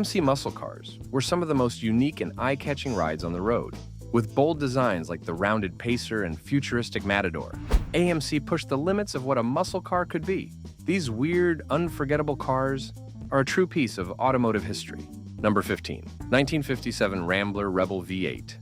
AMC muscle cars were some of the most unique and eye-catching rides on the road. With bold designs like the rounded Pacer and futuristic Matador, AMC pushed the limits of what a muscle car could be. These weird, unforgettable cars are a true piece of automotive history. Number 15. 1957 Rambler Rebel V8.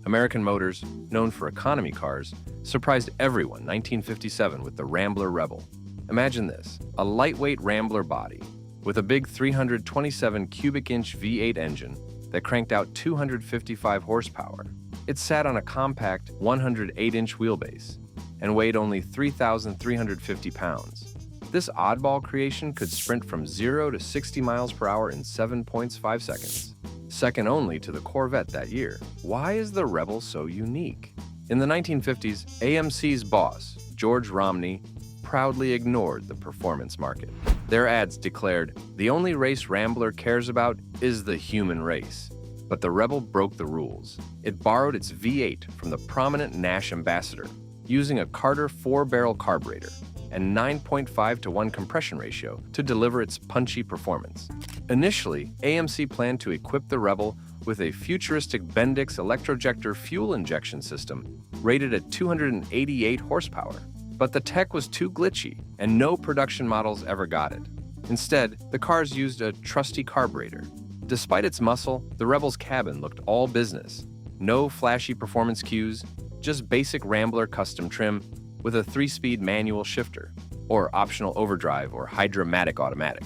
American Motors, known for economy cars, surprised everyone 1957 with the Rambler Rebel. Imagine this, a lightweight Rambler body with a big 327 cubic inch V8 engine that cranked out 255 horsepower. It sat on a compact 108-inch wheelbase and weighed only 3,350 pounds. This oddball creation could sprint from 0 to 60 miles per hour in 7.5 seconds, second only to the Corvette that year. Why is the Rebel so unique? In the 1950s, AMC's boss, George Romney, proudly ignored the performance market. Their ads declared, "The only race Rambler cares about is the human race." But the Rebel broke the rules. It borrowed its V8 from the prominent Nash ambassador, using a Carter 4-barrel carburetor and 9.5-to-1 compression ratio to deliver its punchy performance. Initially, AMC planned to equip the Rebel with a futuristic Bendix electrojector fuel injection system rated at 288 horsepower. But the tech was too glitchy, and no production models ever got it. Instead, the cars used a trusty carburetor. Despite its muscle, the Rebel's cabin looked all business. No flashy performance cues, just basic Rambler custom trim with a 3-speed manual shifter, or optional overdrive or hydromatic automatic.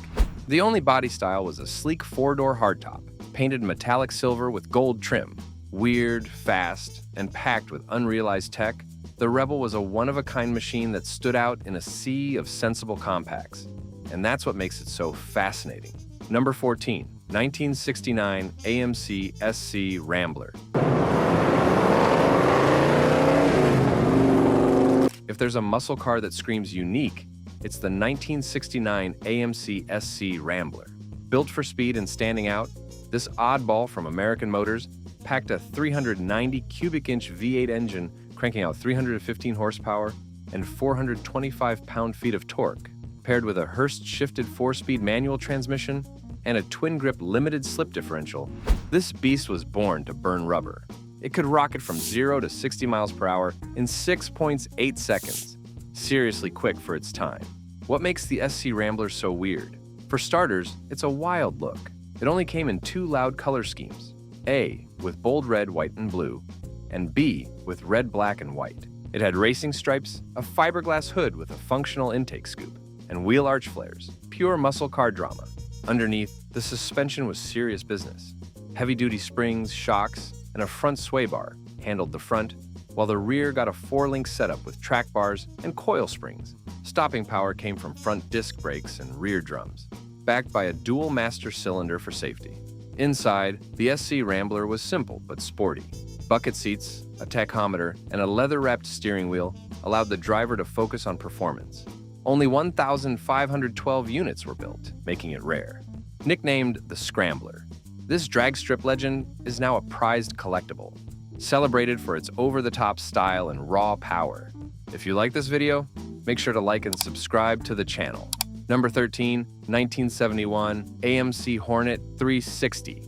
The only body style was a sleek 4-door hardtop, painted metallic silver with gold trim. Weird, fast, and packed with unrealized tech, the Rebel was a one-of-a-kind machine that stood out in a sea of sensible compacts. And that's what makes it so fascinating. Number 14. 1969 AMC SC Rambler. If there's a muscle car that screams unique, it's the 1969 AMC SC Rambler. Built for speed and standing out, this oddball from American Motors packed a 390 cubic inch V8 engine cranking out 315 horsepower and 425 pound-feet of torque, paired with a Hurst-shifted 4-speed manual transmission and a twin-grip limited slip differential. This beast was born to burn rubber. It could rocket from 0 to 60 miles per hour in 6.8 seconds. Seriously quick for its time. What makes the SC Rambler so weird? For starters, it's a wild look. It only came in 2 loud color schemes, A, with bold red, white, and blue, and B, with red, black, and white. It had racing stripes, a fiberglass hood with a functional intake scoop, and wheel arch flares, pure muscle car drama. Underneath, the suspension was serious business. Heavy-duty springs, shocks, and a front sway bar handled the front, while the rear got a 4-link setup with track bars and coil springs. Stopping power came from front disc brakes and rear drums, backed by a dual master cylinder for safety. Inside, the SC Rambler was simple but sporty. Bucket seats, a tachometer, and a leather-wrapped steering wheel allowed the driver to focus on performance. Only 1,512 units were built, making it rare. Nicknamed the Scrambler, this drag strip legend is now a prized collectible, celebrated for its over-the-top style and raw power. If you like this video, make sure to like and subscribe to the channel. Number 13, 1971 AMC Hornet 360.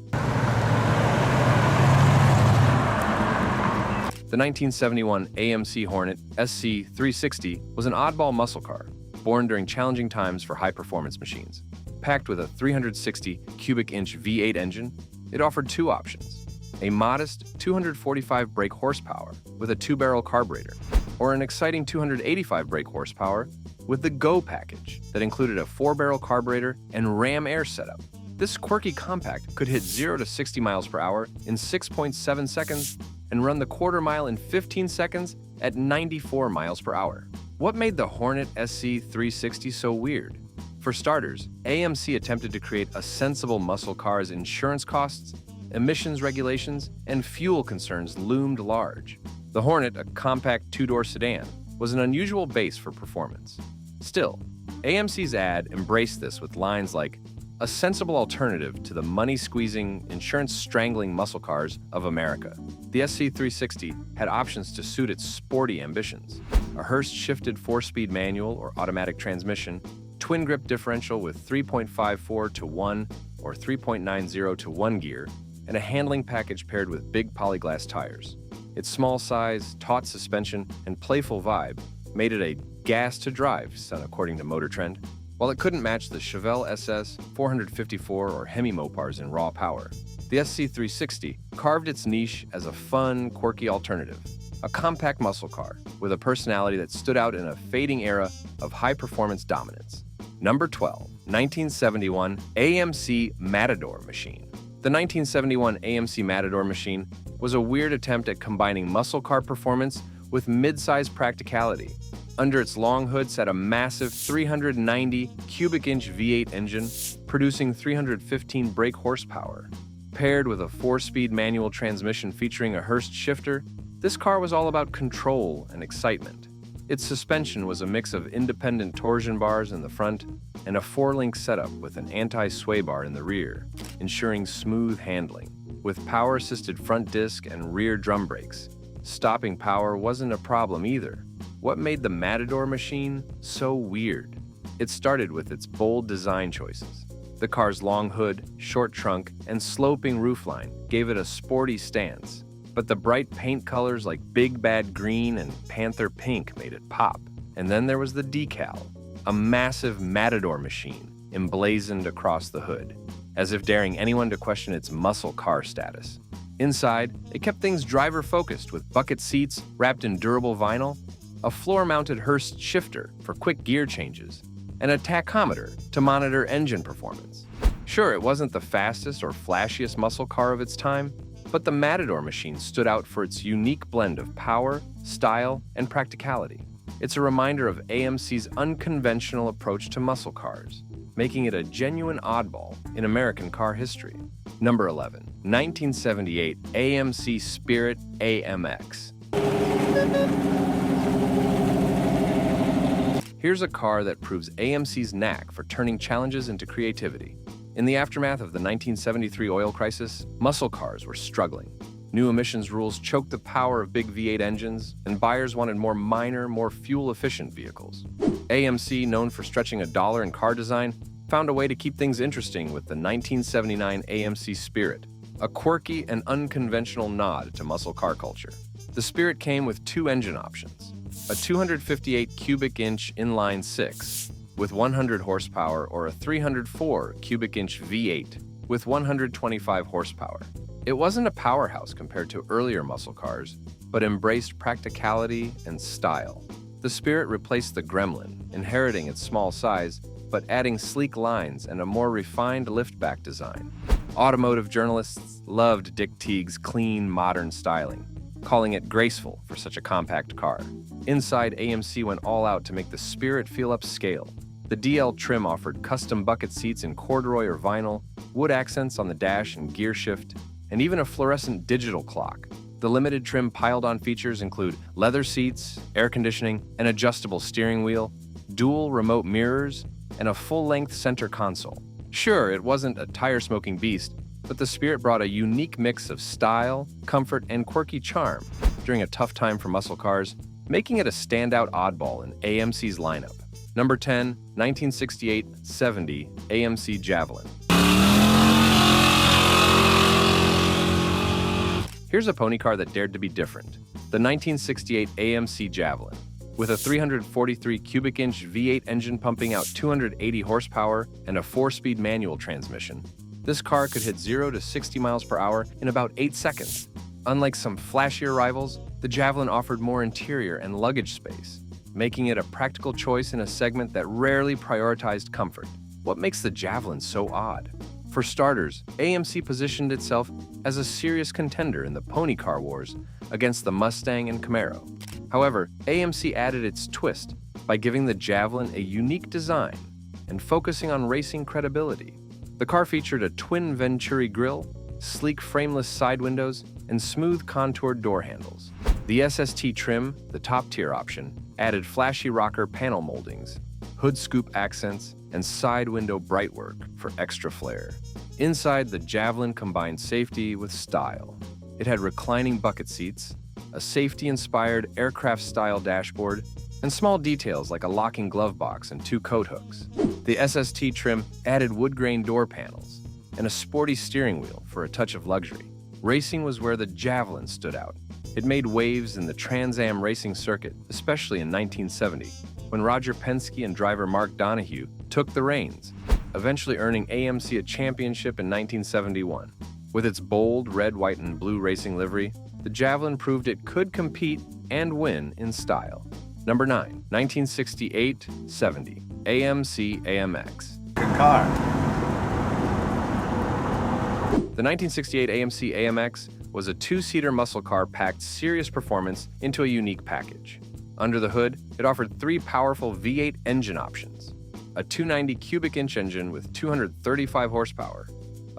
The 1971 AMC Hornet SC 360 was an oddball muscle car, born during challenging times for high-performance machines. Packed with a 360 cubic inch V8 engine, it offered 2 options: a modest 245 brake horsepower with a 2-barrel carburetor, or an exciting 285 brake horsepower with the Go package that included a 4-barrel carburetor and ram air setup. This quirky compact could hit 0 to 60 miles per hour in 6.7 seconds and run the quarter mile in 15 seconds at 94 miles per hour. What made the Hornet SC 360 so weird? For starters, AMC attempted to create a sensible muscle car's insurance costs, emissions regulations, and fuel concerns loomed large. The Hornet, a compact 2-door sedan, was an unusual base for performance. Still, AMC's ad embraced this with lines like, "A sensible alternative to the money-squeezing, insurance-strangling muscle cars of America." The SC 360 had options to suit its sporty ambitions: a Hurst-shifted 4-speed manual or automatic transmission, twin grip differential with 3.54 to 1 or 3.90 to 1 gear, and a handling package paired with big polyglass tires. Its small size, taut suspension, and playful vibe made it a gas to drive son according to Motor Trend. While it couldn't match the Chevelle SS 454 or Hemi Mopars in raw power, the SC360 carved its niche as a fun, quirky alternative, a compact muscle car with a personality that stood out in a fading era of high-performance dominance. Number 12, 1971 AMC Matador Machine. The 1971 AMC Matador Machine was a weird attempt at combining muscle car performance with mid-size practicality. Under its long hood sat a massive 390 cubic inch V8 engine, producing 315 brake horsepower. Paired with a 4-speed manual transmission featuring a Hurst shifter, this car was all about control and excitement. Its suspension was a mix of independent torsion bars in the front and a 4-link setup with an anti-sway bar in the rear, ensuring smooth handling. With power-assisted front disc and rear drum brakes, stopping power wasn't a problem either. What made the Matador Machine so weird? It started with its bold design choices. The car's long hood, short trunk, and sloping roofline gave it a sporty stance, but the bright paint colors like Big Bad Green and Panther Pink made it pop. And then there was the decal, a massive Matador Machine emblazoned across the hood, as if daring anyone to question its muscle car status. Inside, it kept things driver-focused with bucket seats wrapped in durable vinyl, a floor-mounted Hurst shifter for quick gear changes, and a tachometer to monitor engine performance. Sure, it wasn't the fastest or flashiest muscle car of its time, but the Matador Machine stood out for its unique blend of power, style, and practicality. It's a reminder of AMC's unconventional approach to muscle cars, making it a genuine oddball in American car history. Number 11, 1978 AMC Spirit AMX. Here's a car that proves AMC's knack for turning challenges into creativity. In the aftermath of the 1973 oil crisis, muscle cars were struggling. New emissions rules choked the power of big V8 engines, and buyers wanted more minor, more fuel-efficient vehicles. AMC, known for stretching a dollar in car design, found a way to keep things interesting with the 1979 AMC Spirit, a quirky and unconventional nod to muscle car culture. The Spirit came with 2 engine options: a 258 cubic inch inline 6 with 100 horsepower or a 304 cubic inch V8 with 125 horsepower. It wasn't a powerhouse compared to earlier muscle cars, but embraced practicality and style. The Spirit replaced the Gremlin, inheriting its small size, but adding sleek lines and a more refined liftback design. Automotive journalists loved Dick Teague's clean, modern styling, calling it graceful for such a compact car. Inside, AMC went all out to make the Spirit feel upscale. The DL trim offered custom bucket seats in corduroy or vinyl, wood accents on the dash and gear shift, and even a fluorescent digital clock. The limited trim piled-on features include leather seats, air conditioning, an adjustable steering wheel, dual remote mirrors, and a full-length center console. Sure, it wasn't a tire-smoking beast, but the Spirit brought a unique mix of style, comfort, and quirky charm during a tough time for muscle cars, making it a standout oddball in AMC's lineup. Number 10, 1968-70 AMC Javelin. Here's a pony car that dared to be different. The 1968 AMC Javelin. With a 343 cubic inch V8 engine pumping out 280 horsepower and a 4-speed manual transmission, this car could hit 0 to 60 miles per hour in about 8 seconds. Unlike some flashier rivals, the Javelin offered more interior and luggage space, making it a practical choice in a segment that rarely prioritized comfort. What makes the Javelin so odd? For starters, AMC positioned itself as a serious contender in the pony car wars against the Mustang and Camaro. However, AMC added its twist by giving the Javelin a unique design and focusing on racing credibility. The car featured a twin Venturi grille, sleek frameless side windows, and smooth contoured door handles. The SST trim, the top-tier option, added flashy rocker panel moldings, hood scoop accents, and side window brightwork for extra flair. Inside, the Javelin combined safety with style. It had reclining bucket seats, a safety-inspired aircraft-style dashboard, and small details like a locking glove box and 2 coat hooks. The SST trim added wood grain door panels and a sporty steering wheel for a touch of luxury. Racing was where the Javelin stood out. It made waves in the Trans Am racing circuit, especially in 1970, when Roger Penske and driver Mark Donohue took the reins, eventually earning AMC a championship in 1971. With its bold red, white, and blue racing livery, the Javelin proved it could compete and win in style. Number 9, 1968-70, AMC AMX. Good car. The 1968 AMC AMX was a 2-seater muscle car packed serious performance into a unique package. Under the hood, it offered 3 powerful V8 engine options: a 290 cubic inch engine with 235 horsepower,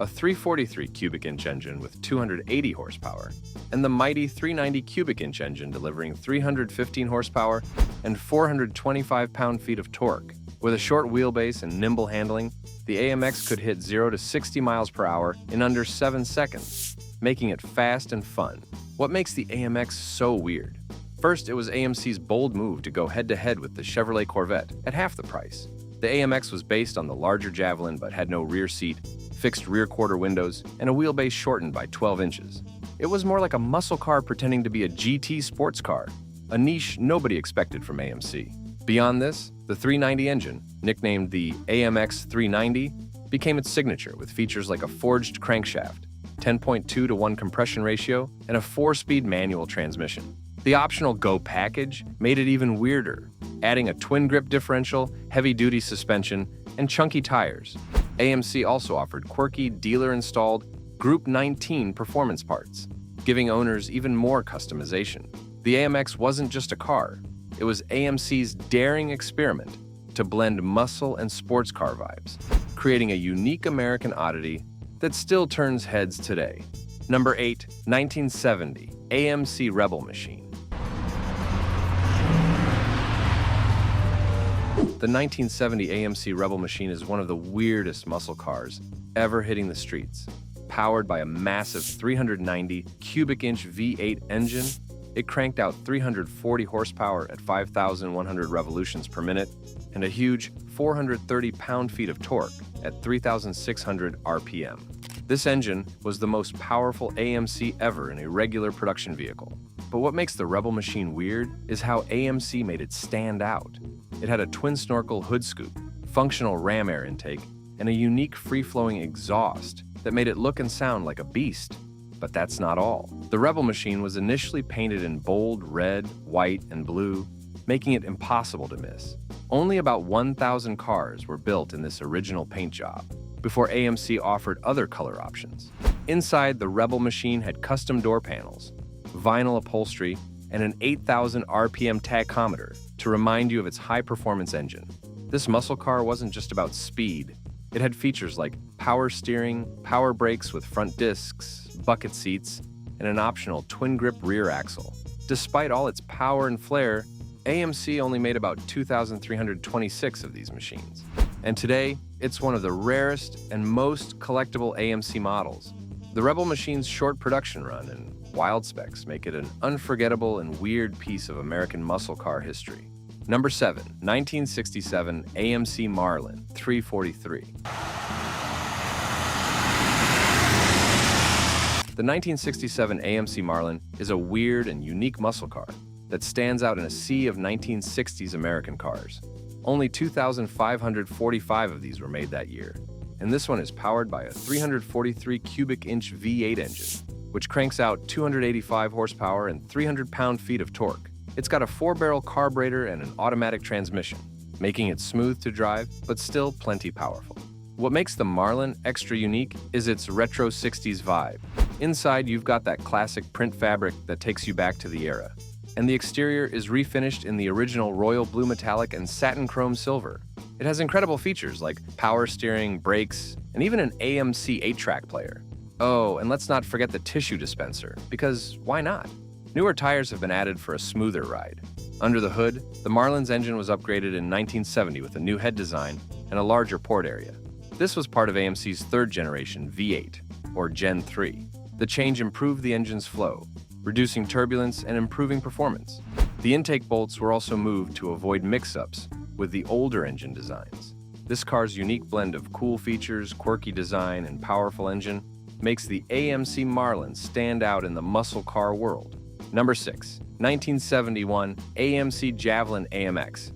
a 343 cubic inch engine with 280 horsepower, and the mighty 390 cubic inch engine delivering 315 horsepower and 425 pound-feet of torque. With a short wheelbase and nimble handling, the AMX could hit 0 to 60 miles per hour in under 7 seconds, making it fast and fun. What makes the AMX so weird? First, it was AMC's bold move to go head-to-head with the Chevrolet Corvette at half the price. The AMX was based on the larger Javelin but had no rear seat, fixed rear quarter windows, and a wheelbase shortened by 12 inches. It was more like a muscle car pretending to be a GT sports car, a niche nobody expected from AMC. Beyond this, the 390 engine, nicknamed the AMX 390, became its signature with features like a forged crankshaft, 10.2 to 1 compression ratio, and a 4-speed manual transmission. The optional Go package made it even weirder, adding a twin-grip differential, heavy-duty suspension, and chunky tires. AMC also offered quirky, dealer-installed Group 19 performance parts, giving owners even more customization. The AMX wasn't just a car. It was AMC's daring experiment to blend muscle and sports car vibes, creating a unique American oddity that still turns heads today. Number 8, 1970, AMC Rebel Machine. The 1970 AMC Rebel Machine is one of the weirdest muscle cars ever hitting the streets. Powered by a massive 390 cubic inch V8 engine, it cranked out 340 horsepower at 5,100 revolutions per minute and a huge 430 pound-feet of torque at 3,600 RPM. This engine was the most powerful AMC ever in a regular production vehicle. But what makes the Rebel Machine weird is how AMC made it stand out. It had a twin-snorkel hood scoop, functional ram air intake, and a unique free-flowing exhaust that made it look and sound like a beast. But that's not all. The Rebel Machine was initially painted in bold red, white, and blue, making it impossible to miss. Only about 1,000 cars were built in this original paint job, before AMC offered other color options. Inside, the Rebel Machine had custom door panels, vinyl upholstery, and an 8,000 RPM tachometer to remind you of its high-performance engine. This muscle car wasn't just about speed. It had features like power steering, power brakes with front discs, bucket seats, and an optional twin-grip rear axle. Despite all its power and flair, AMC only made about 2,326 of these machines. And today, it's one of the rarest and most collectible AMC models. The Rebel Machine's short production run and wild specs make it an unforgettable and weird piece of American muscle car history. Number 7, 1967 AMC Marlin 343. The 1967 AMC Marlin is a weird and unique muscle car that stands out in a sea of 1960s American cars. Only 2,545 of these were made that year, and this one is powered by a 343 cubic inch V8 engine, which cranks out 285 horsepower and 300 pound-feet of torque. It's got a 4-barrel carburetor and an automatic transmission, making it smooth to drive, but still plenty powerful. What makes the Marlin extra unique is its retro 60s vibe. Inside, you've got that classic print fabric that takes you back to the era, and the exterior is refinished in the original royal blue metallic and satin chrome silver. It has incredible features like power steering, brakes, and even an AMC 8-track player. Oh, and let's not forget the tissue dispenser, because why not? Newer tires have been added for a smoother ride. Under the hood, the Marlin's engine was upgraded in 1970 with a new head design and a larger port area. This was part of AMC's third-generation V8, or Gen 3. The change improved the engine's flow, reducing turbulence and improving performance. The intake bolts were also moved to avoid mix-ups with the older engine designs. This car's unique blend of cool features, quirky design, and powerful engine makes the AMC Marlin stand out in the muscle car world. Number 6. 1971 AMC Javelin AMX.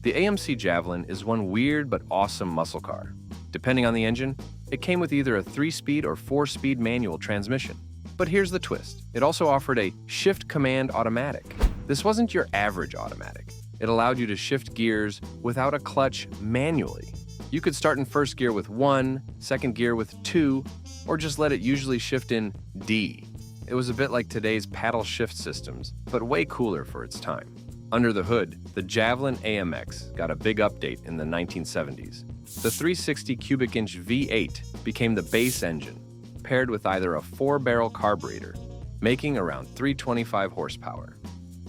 The AMC Javelin is one weird but awesome muscle car. Depending on the engine, it came with either a 3-speed or 4-speed manual transmission. But here's the twist. It also offered a shift command automatic. This wasn't your average automatic. It allowed you to shift gears without a clutch manually. You could start in first gear with 1, second gear with 2, or just let it usually shift in D. It was a bit like today's paddle shift systems, but way cooler for its time. Under the hood, the Javelin AMX got a big update in the 1970s. The 360 cubic inch V8 became the base engine, paired with either a 4-barrel carburetor, making around 325 horsepower.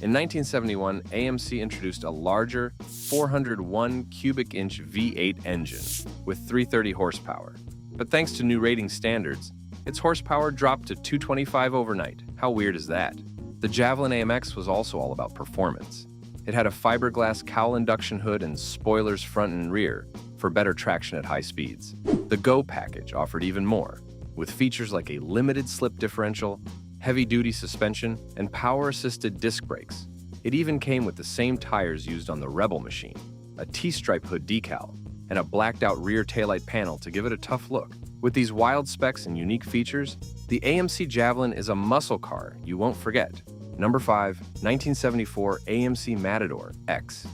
In 1971, AMC introduced a larger 401 cubic inch V8 engine with 330 horsepower. But thanks to new rating standards, its horsepower dropped to 225 overnight. How weird is that? The Javelin AMX was also all about performance. It had a fiberglass cowl induction hood and spoilers front and rear for better traction at high speeds. The Go package offered even more, with features like a limited slip differential, heavy-duty suspension, and power-assisted disc brakes. It even came with the same tires used on the Rebel machine, a T-stripe hood decal, and a blacked-out rear taillight panel to give it a tough look. With these wild specs and unique features, the AMC Javelin is a muscle car you won't forget. Number 5. 1974 AMC Matador X.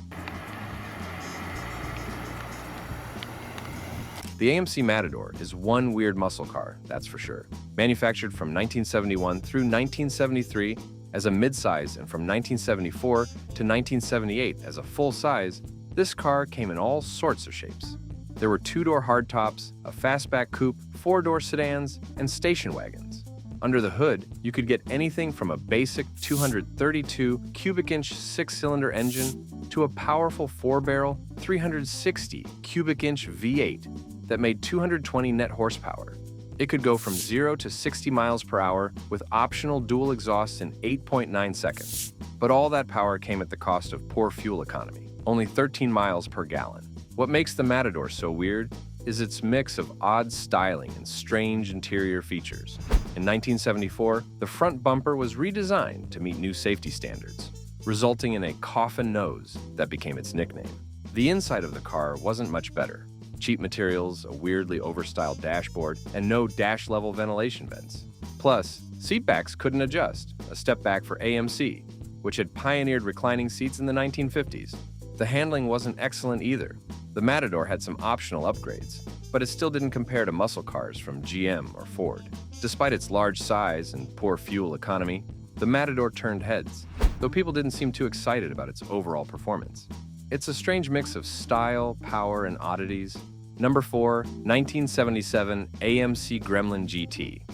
The AMC Matador is one weird muscle car, that's for sure. Manufactured from 1971 through 1973 as a midsize and from 1974 to 1978 as a full-size, this car came in all sorts of shapes. There were 2-door hardtops, a fastback coupe, 4-door sedans, and station wagons. Under the hood, you could get anything from a basic 232 cubic inch 6-cylinder engine to a powerful 4-barrel 360 cubic inch V8 that made 220 net horsepower. It could go from 0 to 60 miles per hour with optional dual exhausts in 8.9 seconds. But all that power came at the cost of poor fuel economy, only 13 miles per gallon. What makes the Matador so weird is its mix of odd styling and strange interior features. In 1974, the front bumper was redesigned to meet new safety standards, resulting in a coffin nose that became its nickname. The inside of the car wasn't much better. Cheap materials, a weirdly overstyled dashboard, and no dash-level ventilation vents. Plus, seatbacks couldn't adjust, a step back for AMC, which had pioneered reclining seats in the 1950s. The handling wasn't excellent either. The Matador had some optional upgrades, but it still didn't compare to muscle cars from GM or Ford. Despite its large size and poor fuel economy, the Matador turned heads, though people didn't seem too excited about its overall performance. It's a strange mix of style, power, and oddities. Number 4, 1977 AMC Gremlin GT.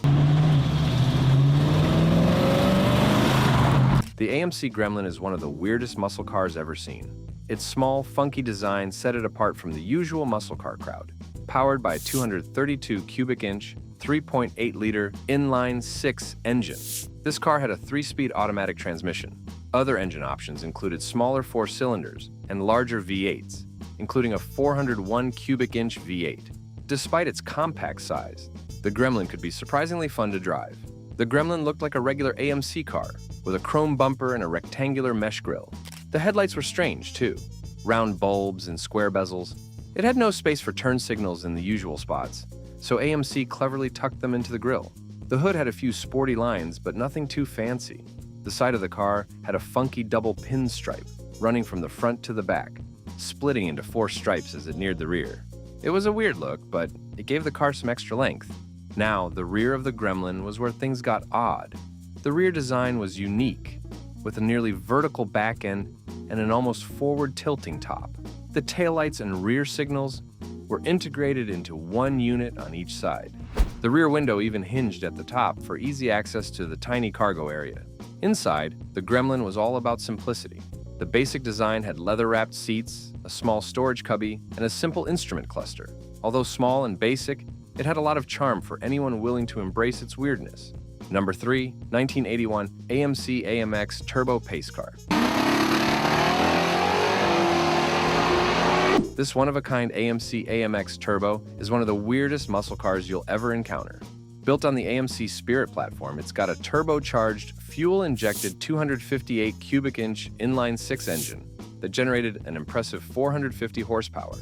The AMC Gremlin is one of the weirdest muscle cars ever seen. Its small, funky design set it apart from the usual muscle car crowd. Powered by a 232 cubic inch, 3.8-liter inline-6 engine, this car had a 3-speed automatic transmission. Other engine options included smaller 4 cylinders and larger V8s, including a 401 cubic inch V8. Despite its compact size, the Gremlin could be surprisingly fun to drive. The Gremlin looked like a regular AMC car, with a chrome bumper and a rectangular mesh grille. The headlights were strange, too. Round bulbs and square bezels. It had no space for turn signals in the usual spots, so AMC cleverly tucked them into the grille. The hood had a few sporty lines, but nothing too fancy. The side of the car had a funky double pinstripe running from the front to the back, splitting into 4 stripes as it neared the rear. It was a weird look, but it gave the car some extra length. Now, the rear of the Gremlin was where things got odd. The rear design was unique, with a nearly vertical back end and an almost forward tilting top. The taillights and rear signals were integrated into one unit on each side. The rear window even hinged at the top for easy access to the tiny cargo area. Inside, the Gremlin was all about simplicity. The basic design had leather-wrapped seats, a small storage cubby, and a simple instrument cluster. Although small and basic, it had a lot of charm for anyone willing to embrace its weirdness. Number 3, 1981 AMC AMX Turbo Pace Car. This one-of-a-kind AMC AMX Turbo is one of the weirdest muscle cars you'll ever encounter. Built on the AMC Spirit platform, it's got a turbocharged, fuel-injected 258 cubic inch inline-six engine that generated an impressive 450 horsepower.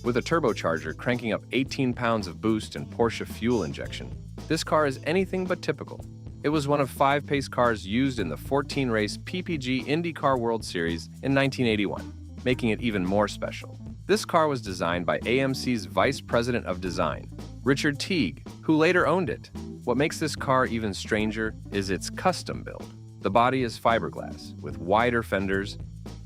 With a turbocharger cranking up 18 pounds of boost and Porsche fuel injection, this car is anything but typical. It was one of 5 pace cars used in the 14-race PPG IndyCar World Series in 1981, making it even more special. This car was designed by AMC's Vice President of Design, Richard Teague, who later owned it. What makes this car even stranger is its custom build. The body is fiberglass, with wider fenders,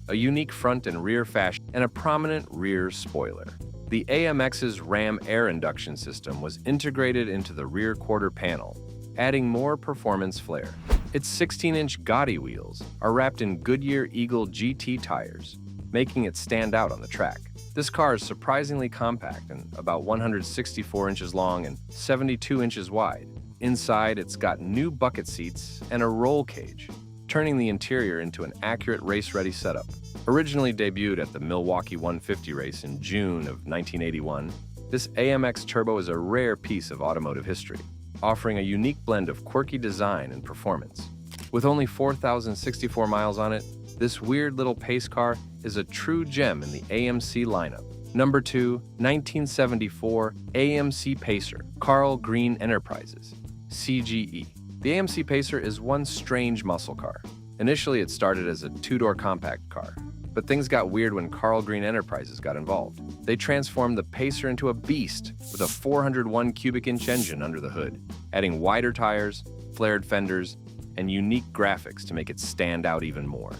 a unique front and rear fascia, and a prominent rear spoiler. The AMX's Ram air induction system was integrated into the rear quarter panel, adding more performance flair. Its 16-inch Gotti wheels are wrapped in Goodyear Eagle GT tires, making it stand out on the track. This car is surprisingly compact and about 164 inches long and 72 inches wide. Inside, it's got new bucket seats and a roll cage, turning the interior into an accurate race-ready setup. Originally debuted at the Milwaukee 150 race in June of 1981, this AMX Turbo is a rare piece of automotive history, offering a unique blend of quirky design and performance. With only 4,064 miles on it, this weird little pace car is a true gem in the AMC lineup. Number 2, 1974 AMC Pacer, Carl Green Enterprises, CGE. The AMC Pacer is one strange muscle car. Initially, it started as a two-door compact car, but things got weird when Carl Green Enterprises got involved. They transformed the Pacer into a beast with a 401 cubic inch engine under the hood, adding wider tires, flared fenders, and unique graphics to make it stand out even more.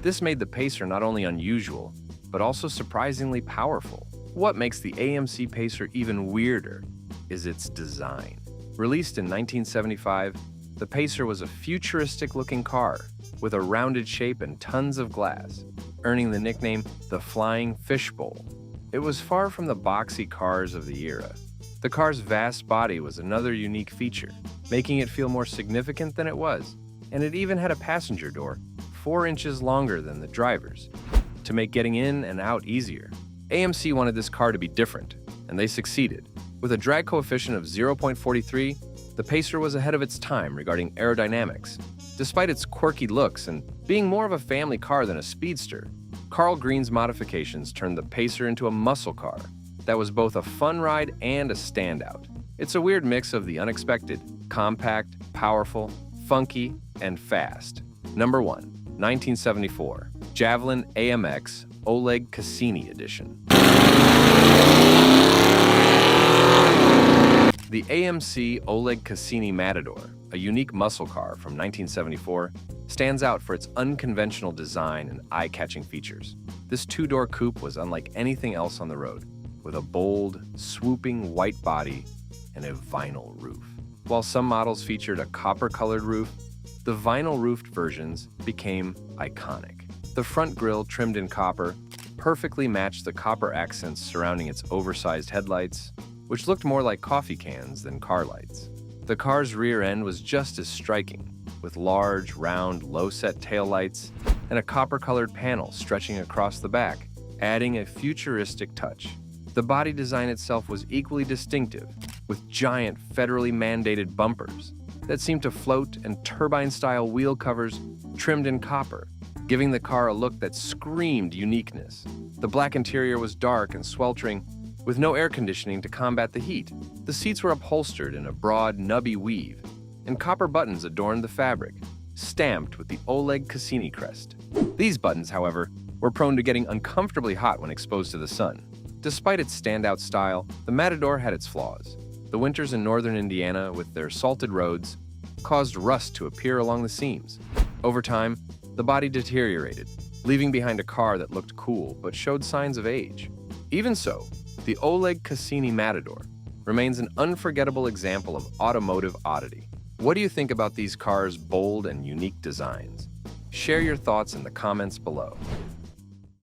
This made the Pacer not only unusual, but also surprisingly powerful. What makes the AMC Pacer even weirder is its design. Released in 1975, the Pacer was a futuristic-looking car with a rounded shape and tons of glass, earning the nickname the Flying Fishbowl. It was far from the boxy cars of the era. The car's vast body was another unique feature, making it feel more significant than it was, and it even had a passenger door 4 inches longer than the driver's, to make getting in and out easier. AMC wanted this car to be different, and they succeeded. With a drag coefficient of 0.43, the Pacer was ahead of its time regarding aerodynamics. Despite its quirky looks and being more of a family car than a speedster, Carl Green's modifications turned the Pacer into a muscle car that was both a fun ride and a standout. It's a weird mix of the unexpected, compact, powerful, funky, and fast. Number 1, 1974 Javelin AMX Oleg Cassini Edition. The AMC Oleg Cassini Matador, a unique muscle car from 1974, stands out for its unconventional design and eye-catching features. This two-door coupe was unlike anything else on the road, with a bold, swooping white body and a vinyl roof. While some models featured a copper-colored roof, the vinyl-roofed versions became iconic. The front grille, trimmed in copper, perfectly matched the copper accents surrounding its oversized headlights, which looked more like coffee cans than car lights. The car's rear end was just as striking, with large, round, low-set taillights and a copper-colored panel stretching across the back, adding a futuristic touch. The body design itself was equally distinctive, with giant federally mandated bumpers that seemed to float and turbine-style wheel covers trimmed in copper, giving the car a look that screamed uniqueness. The black interior was dark and sweltering, with no air conditioning to combat the heat. The seats were upholstered in a broad, nubby weave, and copper buttons adorned the fabric, stamped with the Oleg Cassini crest. These buttons, however, were prone to getting uncomfortably hot when exposed to the sun. Despite its standout style, the Matador had its flaws. The winters in northern Indiana, with their salted roads, caused rust to appear along the seams. Over time, the body deteriorated, leaving behind a car that looked cool but showed signs of age. Even so, the Oleg Cassini Matador remains an unforgettable example of automotive oddity. What do you think about these cars' bold and unique designs? Share your thoughts in the comments below.